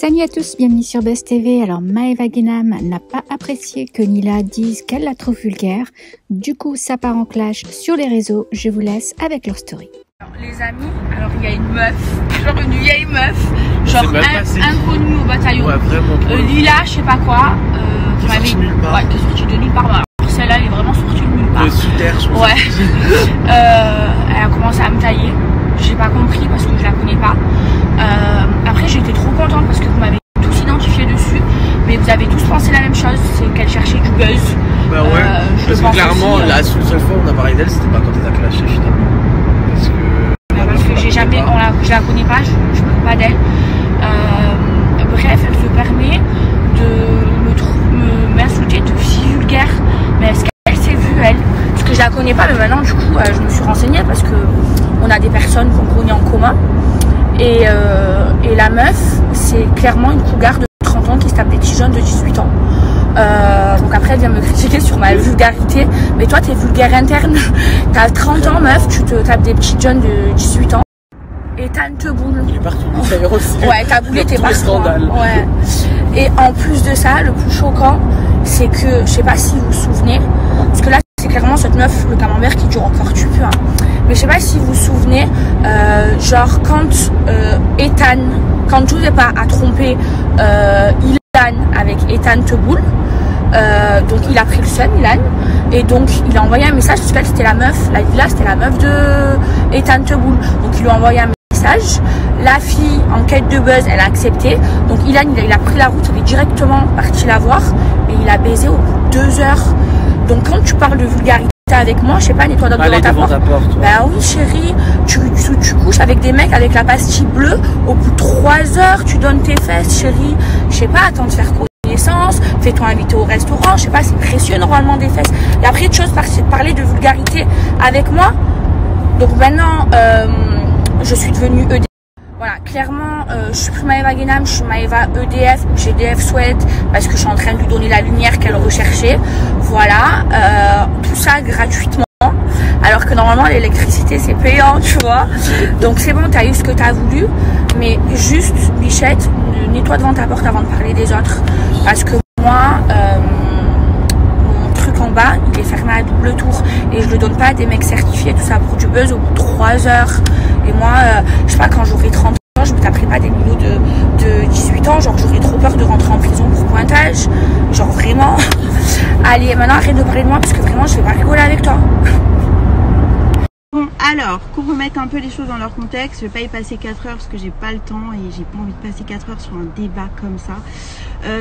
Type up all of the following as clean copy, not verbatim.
Salut à tous, bienvenue sur Buzz TV. Alors Maeva Guénam n'a pas apprécié que Nila dise qu'elle la trouve vulgaire. Du coup, ça part en clash sur les réseaux. Je vous laisse avec leur story. Alors, les amis, alors il y a une meuf, genre une vieille meuf, genre inconnue au bataillon, ouais, vraiment, Lila, je sais pas quoi, qui m'avait qui est sortie de nulle part. Alors celle-là, elle est vraiment sortie de nulle part. De sous terre, je pense. Ouais. Elle a commencé à me tailler. J'ai pas compris parce que je la connais pas. Après j'étais trop contente parce que vous m'avez tous identifié dessus, mais vous avez tous pensé la même chose, c'est qu'elle cherchait du buzz. Bah ouais, parce que clairement aussi, la seule fois où on a parlé d'elle, c'était pas quand elle a clashé finalement. Parce que j'ai jamais, je la connais pas, je parle pas d'elle. Bref, elle se permet de m'insulter de fille vulgaire. Mais est-ce qu'elle s'est vue elle? Parce que je la connais pas, mais maintenant du coup je me suis renseignée parce que on a des personnes qu'on connaît en commun. Et la meuf, c'est clairement une cougar de 30 ans qui se tape des petits jeunes de 18 ans. Donc après, elle vient me critiquer sur ma vulgarité. Mais toi, t'es vulgaire interne. T'as 30 ans, meuf, tu te tapes des petits jeunes de 18 ans. Et t'as une boule. il est partout d'ailleurs aussi. Ouais, t'as boulé, t'es partout. Scandale. Ouais. Et en plus de ça, le plus choquant, c'est que, je sais pas si vous vous souvenez, parce que là, c'est clairement cette meuf, le camembert, qui dure encore tu peux. Hein. Mais je sais pas si vous vous souvenez, genre quand Ethan, quand Giuseppa a trompé Ilan avec Ethan Teboul, donc il a pris le seum, Ilan, et donc il a envoyé un message parce qu'elle c'était la meuf, la Lila c'était la meuf de Ethan Teboul, donc il lui a envoyé un message. La fille en quête de buzz, elle a accepté, donc Ilan il a pris la route, il est directement parti la voir, et il a baisé au bout de 2 heures. Donc quand tu parles de vulgarité avec moi, je sais pas, nettoie devant ta porte. Bah oui chérie, tu couches avec des mecs avec la pastille bleue, au bout de 3 heures, tu donnes tes fesses chérie. Je sais pas, attends de faire connaissance, fais-toi inviter au restaurant, je sais pas, c'est précieux normalement des fesses. Et après, autre chose, parler de vulgarité avec moi. Donc maintenant, je suis devenue EDF. Voilà, clairement, je suis plus Maeva Guénam, je suis Maeva EDF, GDF Sweat, parce que je suis en train de lui donner la lumière qu'elle recherchait. Voilà, tout ça gratuitement, alors que normalement l'électricité c'est payant, tu vois. Donc c'est bon, t'as eu ce que t'as voulu, mais juste, bichette, nettoie devant ta porte avant de parler des autres. Parce que moi, mon truc en bas, il est fermé à double tour, et je le donne pas à des mecs certifiés, tout ça pour du buzz au bout de 3 heures. Et moi, je sais pas, quand j'aurai 30 ans, je me taperai pas des minots de 18 ans. Genre, j'aurais trop peur de rentrer en prison pour pointage. Genre, vraiment. Allez, maintenant, arrête de parler de moi parce que vraiment, je vais pas rigoler avec toi. Bon, alors, pour remettre un peu les choses dans leur contexte, je vais pas y passer 4 heures parce que j'ai pas le temps et j'ai pas envie de passer 4 heures sur un débat comme ça.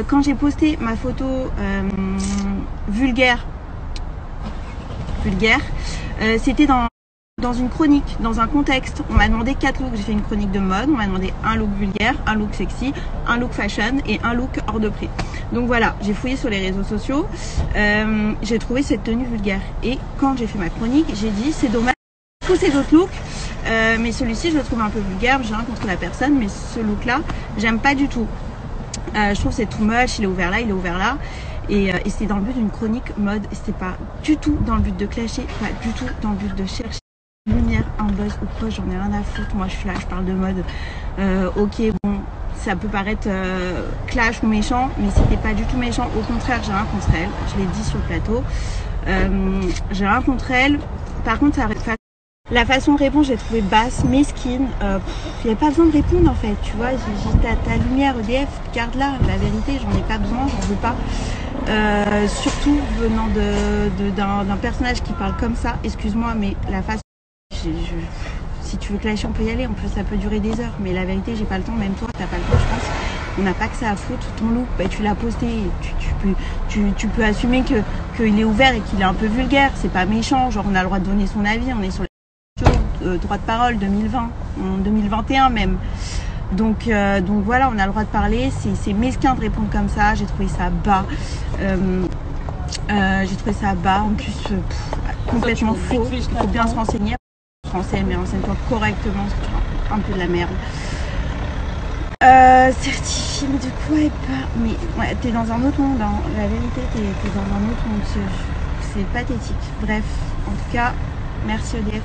Quand j'ai posté ma photo vulgaire, c'était dans une chronique, dans un contexte. On m'a demandé 4 looks. J'ai fait une chronique de mode. On m'a demandé un look vulgaire, un look sexy, un look fashion et un look hors de prix. Donc voilà, j'ai fouillé sur les réseaux sociaux. J'ai trouvé cette tenue vulgaire. Et quand j'ai fait ma chronique, j'ai dit c'est dommage. Tous ces autres looks, mais celui-ci je le trouve un peu vulgaire. J'ai rien contre la personne, mais ce look-là, j'aime pas du tout. Je trouve que c'est too much. Il est ouvert là, il est ouvert là. Et c'était dans le but d'une chronique mode. C'était pas du tout dans le but de clasher, pas du tout dans le but de chercher lumière, un buzz ou quoi, j'en ai rien à foutre. Moi je suis là, je parle de mode. Ok, bon, ça peut paraître clash ou méchant, mais c'était pas du tout méchant. Au contraire, j'ai rien contre elle. Je l'ai dit sur le plateau. J'ai rien contre elle. Par contre, la façon de répondre, j'ai trouvé basse, mesquine. Il n'y a pas besoin de répondre en fait. Tu vois, j'ai ta lumière EDF, garde-la. La vérité, j'en ai pas besoin, j'en veux pas. Surtout venant d'un personnage qui parle comme ça. Excuse-moi, mais la façon. Si tu veux clasher, on peut y aller. En plus, ça peut durer des heures. Mais la vérité, j'ai pas le temps. Même toi, t'as pas le temps, je pense. On n'a pas que ça à foutre. Ton look, bah, tu l'as posté. Tu peux assumer qu'il est ouvert et qu'il est un peu vulgaire. C'est pas méchant. Genre, on a le droit de donner son avis. On est sur les droit de parole 2020, en 2021 même. Donc voilà, on a le droit de parler. C'est mesquin de répondre comme ça. J'ai trouvé ça bas. J'ai trouvé ça bas. En plus, complètement faux. Il faut bien se renseigner. Français, mais renseigne-toi correctement, parce que tu as un peu de la merde. Certifié, mais de quoi est pas. Mais ouais, t'es dans un autre monde, hein. La vérité, t'es dans un autre monde. C'est pathétique. Bref, en tout cas, merci EDF.